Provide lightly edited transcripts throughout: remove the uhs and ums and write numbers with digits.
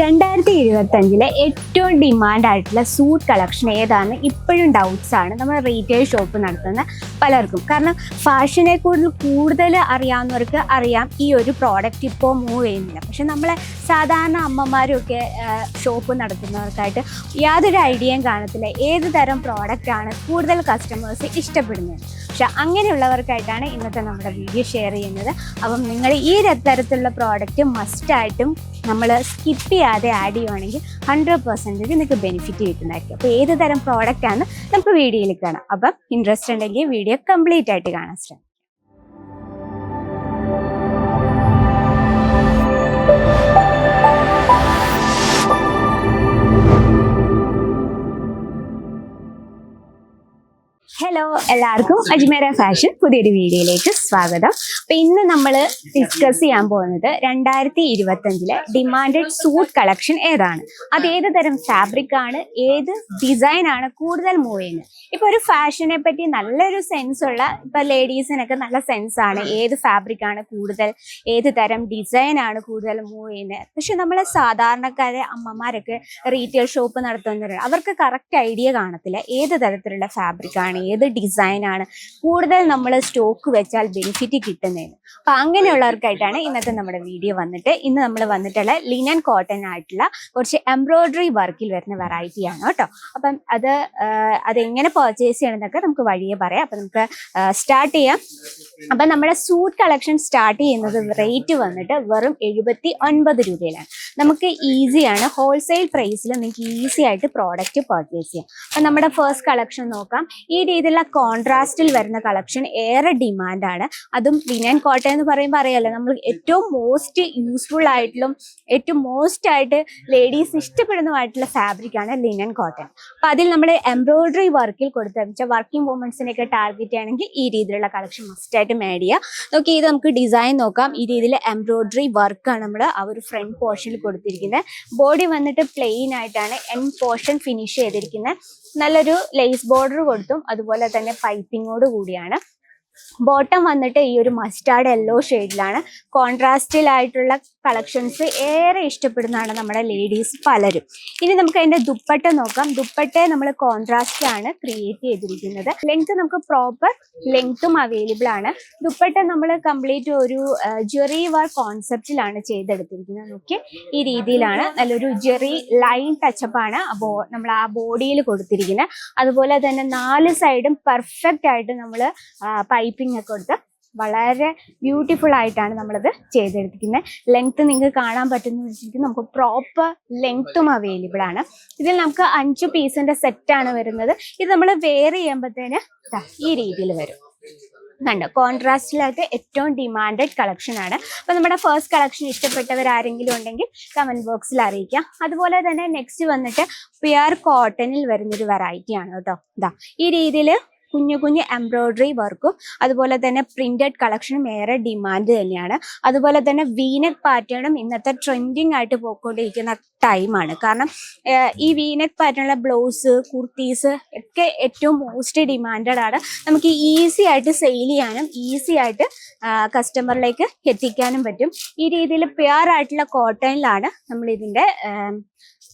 2025 ഏറ്റവും ഡിമാൻഡ് ആയിട്ടുള്ള suit collection ഏതാണെന്ന് ഇപ്പോഴും ഡൗട്ട്സ് ആണ് നമ്മൾ റീറ്റെയിൽ ഷോപ്പ് നടത്തുന്ന പലർക്കും. കാരണം ഫാഷനെ കൂടുതൽ അറിയാവുന്നവർക്ക് അറിയാം ഈ ഒരു പ്രോഡക്റ്റ് ഇപ്പോൾ മൂവ് ചെയ്യുന്നില്ല. പക്ഷെ നമ്മളെ സാധാരണ അമ്മമാരൊക്കെ ഷോപ്പ് നടത്തുന്നവർക്കായിട്ട് യാതൊരു ഐഡിയയും കാണത്തില്ല ഏത് തരം പ്രോഡക്റ്റാണ് കൂടുതൽ കസ്റ്റമേഴ്സ് ഇഷ്ടപ്പെടുന്നത്. പക്ഷെ അങ്ങനെയുള്ളവർക്കായിട്ടാണ് ഇന്നത്തെ നമ്മുടെ വീഡിയോ ഷെയർ ചെയ്യുന്നത്. അപ്പം നിങ്ങൾ ഈ തരത്തിലുള്ള പ്രോഡക്റ്റ് മസ്റ്റായിട്ടും നമ്മൾ സ്കിപ്പ് ചെയ്യാതെ ആഡ് ചെയ്യുവാണെങ്കിൽ 100% നിങ്ങൾക്ക് ബെനിഫിറ്റ് കിട്ടുന്നതായിരിക്കും. അപ്പോൾ ഏത് തരം പ്രോഡക്റ്റാണ് നമുക്ക് വീഡിയോയിൽ കാണാം. അപ്പം ഇൻട്രസ്റ്റ് ഉണ്ടെങ്കിൽ വീഡിയോ കംപ്ലീറ്റ് ആയിട്ട് കാണാൻ ശ്രമിക്കാം. ഹലോ, എല്ലാവർക്കും അജ്മേര ഫാഷൻ പുതിയൊരു വീഡിയോയിലേക്ക് സ്വാഗതം. അപ്പം ഇന്ന് നമ്മൾ ഡിസ്കസ് ചെയ്യാൻ പോകുന്നത് 2025 ഡിമാൻഡഡ് സൂട്ട് കളക്ഷൻ ഏതാണ്, അത് ഏത് തരം ഫാബ്രിക് ആണ്, ഏത് ഡിസൈൻ ആണ് കൂടുതൽ മൂവ് ചെയ്യുന്നത്. ഇപ്പൊ ഒരു ഫാഷനെ പറ്റി നല്ലൊരു സെൻസ് ഉള്ള ഇപ്പൊ ലേഡീസിനൊക്കെ നല്ല സെൻസ് ആണ് ഏത് ഫാബ്രിക് ആണ് കൂടുതൽ, ഏത് തരം ഡിസൈൻ ആണ് കൂടുതൽ മൂവ് ചെയ്യുന്നത്. പക്ഷെ നമ്മളെ സാധാരണക്കാരെ അമ്മമാരൊക്കെ റീറ്റെയിൽ ഷോപ്പ് നടത്തുന്നവരാണ്, അവർക്ക് കറക്റ്റ് ഐഡിയ കാണത്തില്ല ഏത് തരത്തിലുള്ള ഫാബ്രിക് ആണ്, ഏത് ഡിസൈൻ ആണ് കൂടുതൽ നമ്മൾ സ്റ്റോക്ക് വെച്ചാൽ ബെനിഫിറ്റ് കിട്ടുന്നതെന്ന്. അപ്പൊ അങ്ങനെയുള്ളവർക്കായിട്ടാണ് ഇന്നത്തെ നമ്മുടെ വീഡിയോ ഇന്ന് നമ്മൾ വന്നിട്ടുള്ള ലിനൻ കോട്ടൺ ആയിട്ടുള്ള കുറച്ച് എംബ്രോയിഡറി വർക്കിൽ വരുന്ന വെറൈറ്റി ആണ് കേട്ടോ. അപ്പം അതെങ്ങനെ പർച്ചേസ് ചെയ്യണമെന്നൊക്കെ നമുക്ക് വഴിയെ പറയാം. അപ്പൊ നമുക്ക് സ്റ്റാർട്ട് ചെയ്യാം. അപ്പൊ നമ്മുടെ സൂട്ട് കളക്ഷൻ സ്റ്റാർട്ട് ചെയ്യുന്നത് റേറ്റ് വന്നിട്ട് വെറും 79 രൂപയിലാണ്. നമുക്ക് ഈസിയാണ്, ഹോൾസെയിൽ പ്രൈസിൽ നിങ്ങൾക്ക് ഈസി ആയിട്ട് പ്രോഡക്റ്റ് പർച്ചേസ് ചെയ്യാം. അപ്പൊ നമ്മുടെ ഫസ്റ്റ് കളക്ഷൻ നോക്കാം. ഈ രീതിയിലുള്ള കോൺട്രാസ്റ്റിൽ വരുന്ന കളക്ഷൻ ഏറെ ഡിമാൻഡാണ്. അതും ലിനൻ കോട്ടൺ എന്ന് പറയുമ്പോൾ അറിയാലോ, നമ്മൾ ഏറ്റവും മോസ്റ്റ് യൂസ്ഫുൾ ആയിട്ടുള്ള ഏറ്റവും മോസ്റ്റ് ആയിട്ട് ലേഡീസ് ഇഷ്ടപ്പെടുന്നതായിട്ടുള്ള ഫാബ്രിക് ആണ് ലിനൻ കോട്ടൺ. അപ്പൊ അതിൽ നമ്മൾ എംബ്രോയിഡറി വർക്കിൽ കൊടുത്ത വർക്കിംഗ് വുമൻസിനെയൊക്കെ ടാർഗറ്റ് ചെയ്യണമെങ്കിൽ ഈ രീതിയിലുള്ള കളക്ഷൻ മസ്റ്റ് ആയിട്ട് ആഡ് ചെയ്യുക. നോക്കി ഇത് നമുക്ക് ഡിസൈൻ നോക്കാം. ഈ രീതിയിൽ എംബ്രോയിഡറി വർക്കാണ് നമ്മൾ ആ ഒരു ഫ്രണ്ട് പോർഷനിൽ കൊടുത്തിരിക്കുന്നത്. ബോഡി വന്നിട്ട് പ്ലെയിൻ ആയിട്ടാണ് എൻഡ് പോർഷൻ ഫിനിഷ് ചെയ്തിരിക്കുന്നത്. നല്ലൊരു ലേസ് ബോർഡർ കൊടുത്തും അതുപോലെ തന്നെ പൈപ്പിങ്ങോട് കൂടിയാണ്. ബോട്ടം വന്നിട്ട് ഈ ഒരു മസ്റ്റാർഡ് യെല്ലോ ഷെയ്ഡിലാണ്. കോൺട്രാസ്റ്റിലായിട്ടുള്ള കളക്ഷൻസ് ഏറെ ഇഷ്ടപ്പെടുന്നതാണ് നമ്മുടെ ലേഡീസ് പലരും. ഇനി നമുക്ക് അതിന്റെ ദുപ്പട്ട നോക്കാം. ദുപ്പട്ട നമ്മൾ കോൺട്രാസ്റ്റിലാണ് ക്രിയേറ്റ് ചെയ്തിരിക്കുന്നത്. ലെങ്ത് നമുക്ക് പ്രോപ്പർ ലെങ്ത്തും അവൈലബിൾ ആണ്. ദുപ്പട്ട നമ്മൾ കംപ്ലീറ്റ് ഒരു ജെറി വർക്ക് കോൺസെപ്റ്റിലാണ് ചെയ്തെടുത്തിരിക്കുന്നത്. നോക്കി ഈ രീതിയിലാണ് നല്ലൊരു ജെറി ലൈൻ ടച്ചപ്പാണ് നമ്മൾ ആ ബോഡിയിൽ കൊടുത്തിരിക്കുന്നത്. അതുപോലെ തന്നെ 4 സൈഡും പെർഫെക്റ്റ് ആയിട്ട് നമ്മൾ പൈപ്പിംഗ് ഒക്കെ കൊടുത്ത് വളരെ ബ്യൂട്ടിഫുൾ ആയിട്ടാണ് നമ്മളത് ചെയ്തെടുത്തിരിക്കുന്നത്. ലെങ്ത് നിങ്ങൾക്ക് കാണാൻ പറ്റുന്ന വെച്ചിരിക്കുന്നത് നമുക്ക് പ്രോപ്പർ ലെങ്ത്തും അവൈലബിൾ ആണ്. ഇതിൽ നമുക്ക് 5 പീസിന്റെ സെറ്റാണ് വരുന്നത്. ഇത് നമ്മൾ വെയർ ചെയ്യുമ്പോഴത്തേന് ഈ രീതിയിൽ വരും. കണ്ടോ, കോൺട്രാസ്റ്റിലായിട്ട് ഏറ്റവും ഡിമാൻഡഡ് കളക്ഷൻ ആണ്. അപ്പൊ നമ്മുടെ ഫസ്റ്റ് കളക്ഷൻ ഇഷ്ടപ്പെട്ടവർ ആരെങ്കിലും ഉണ്ടെങ്കിൽ കമന്റ് ബോക്സിൽ അറിയിക്കാം. അതുപോലെ തന്നെ നെക്സ്റ്റ് വന്നിട്ട് പ്യുർ കോട്ടണിൽ വരുന്നൊരു വെറൈറ്റി ആണ് കേട്ടോ. ഈ രീതിയിൽ കുഞ്ഞു കുഞ്ഞു എംബ്രോയിഡറി വർക്കും അതുപോലെ തന്നെ പ്രിന്റഡ് കളക്ഷനും ഏറെ ഡിമാൻഡ് തന്നെയാണ്. അതുപോലെ തന്നെ വീനെക്ക് പാറ്റേണും ഇന്നത്തെ ട്രെൻഡിങ് ആയിട്ട് പോയിക്കൊണ്ടിരിക്കുന്ന ടൈമാണ്. കാരണം ഈ വീനെക്ക് പാറ്റേണുള്ള ബ്ലൗസ്, കുർത്തീസ് ഒക്കെ ഏറ്റവും മോസ്റ്റ് ഡിമാൻഡഡ് ആണ്. നമുക്ക് ഈസി ആയിട്ട് സെയിൽ ചെയ്യാനും ഈസി ആയിട്ട് കസ്റ്റമറിലേക്ക് എത്തിക്കാനും പറ്റും. ഈ രീതിയിൽ പ്യുർ ആയിട്ടുള്ള കോട്ടണിലാണ് നമ്മൾ ഇതിന്റെ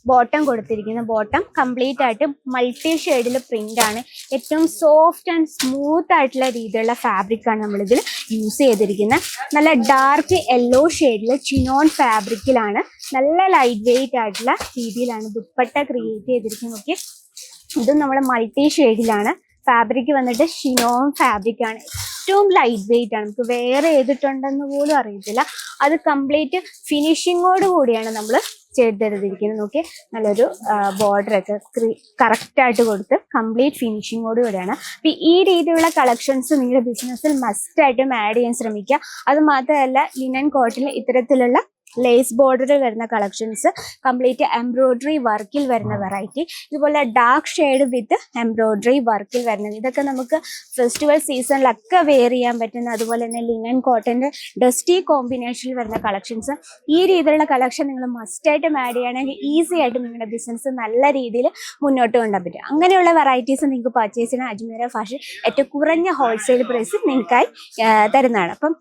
ബോട്ടം കൊടുത്തിരിക്കുന്നത്. ബോട്ടം കംപ്ലീറ്റ് ആയിട്ട് മൾട്ടി ഷെയ്ഡിൽ പ്രിന്റ് ആണ്. ഏറ്റവും സോഫ്റ്റ് ആൻഡ് സ്മൂത്ത് ആയിട്ടുള്ള രീതിയിലുള്ള ഫാബ്രിക് ആണ് നമ്മളിതിൽ യൂസ് ചെയ്തിരിക്കുന്നത്. നല്ല ഡാർക്ക് യെല്ലോ ഷെയ്ഡിൽ ചിനോൺ ഫാബ്രിക്കിലാണ് നല്ല ലൈറ്റ് വെയിറ്റ് ആയിട്ടുള്ള രീതിയിലാണ് ദുപ്പട്ട ക്രിയേറ്റ് ചെയ്തിരിക്കുന്നത്. നോക്കി ഇതും നമ്മൾ മൾട്ടി ഷെയ്ഡിലാണ്. ഫാബ്രിക് വന്നിട്ട് ഷിനോൺ ഫാബ്രിക് ആണ്. ഏറ്റവും ലൈറ്റ് വെയിറ്റ് ആണ്. നമുക്ക് വേറെ ചെയ്തിട്ടുണ്ടെന്ന് പോലും അറിയത്തില്ല. അത് കംപ്ലീറ്റ് ഫിനിഷിങ്ങോട് കൂടിയാണ് നമ്മൾ ചെയ്തെടുത്തിരിക്കുന്നത്. നോക്കി നല്ലൊരു ബോർഡർ ഒക്കെ കറക്റ്റ് ആയിട്ട് കൊടുത്ത് കംപ്ലീറ്റ് ഫിനിഷിങ്ങോട് കൂടിയാണ്. അപ്പൊ ഈ രീതിയിലുള്ള കളക്ഷൻസ് നിങ്ങളുടെ ബിസിനസ്സിൽ മസ്റ്റ് ആയിട്ടും ആഡ് ചെയ്യാൻ ശ്രമിക്കുക. അത് മാത്രമല്ല ലിനൻ കോട്ടണിൽ ഇത്തരത്തിലുള്ള ലേസ് ബോർഡറിൽ വരുന്ന കളക്ഷൻസ്, കംപ്ലീറ്റ് എംബ്രോയിഡറി വർക്കിൽ വരുന്ന വെറൈറ്റി, ഇതുപോലെ ഡാർക്ക് ഷെയ്ഡ് വിത്ത് എംബ്രോയിഡറി വർക്കിൽ വരുന്നത്, ഇതൊക്കെ നമുക്ക് ഫെസ്റ്റിവൽ സീസണിലൊക്കെ വെയർ ചെയ്യാൻ പറ്റുന്ന, അതുപോലെ തന്നെ ലിനൻ കോട്ടന്റെ ഡസ്റ്റി കോമ്പിനേഷനിൽ വരുന്ന കളക്ഷൻസ്. ഈ രീതിയിലുള്ള കളക്ഷൻ നിങ്ങൾ മസ്റ്റായിട്ടും ആഡ് ചെയ്യുകയാണെങ്കിൽ ഈസി ആയിട്ട് നിങ്ങളുടെ ബിസിനസ് നല്ല രീതിയിൽ മുന്നോട്ട് കൊണ്ടുപോകാൻ പറ്റും. അങ്ങനെയുള്ള വെറൈറ്റീസ് നിങ്ങൾക്ക് പർച്ചേസ് ചെയ്യാൻ അജ്മേര ഫാഷൻ ഏറ്റവും കുറഞ്ഞ ഹോൾസെയിൽ പ്രൈസ് നിങ്ങൾക്കായി തരുന്നതാണ്. അപ്പം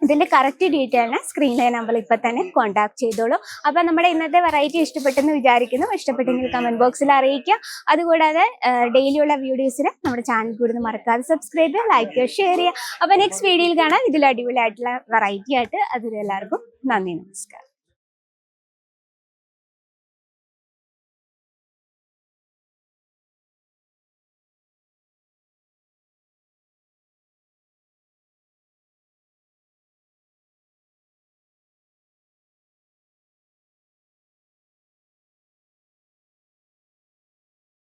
ഇതിന്റെ കറക്റ്റ് ഡീറ്റെയിലിന് സ്ക്രീനിലെ നമ്പർ ഇപ്പൊ തന്നെ കോൺടാക്ട് ചെയ്തോളൂ. അപ്പൊ നമ്മുടെ ഇന്നത്തെ വെറൈറ്റി ഇഷ്ടപ്പെട്ടെന്ന് വിചാരിക്കുന്നു. ഇഷ്ടപ്പെട്ടെങ്കിൽ കമന്റ് ബോക്സിൽ അറിയിക്കുക. അതുകൂടാതെ ഡെയിലിയുള്ള വീഡിയോസിന് നമ്മുടെ ചാനൽ കൂടുതൽ മറക്കാതെ സബ്സ്ക്രൈബ് ചെയ്യുക, ലൈക്ക് ചെയ്യുക, ഷെയർ ചെയ്യുക. അപ്പൊ നെക്സ്റ്റ് വീഡിയോയിൽ കാണാം ഇതിൽ അടിപൊളിയായിട്ടുള്ള വെറൈറ്റി ആയിട്ട്. അതിലെല്ലാവർക്കും നന്ദി, നമസ്കാരം.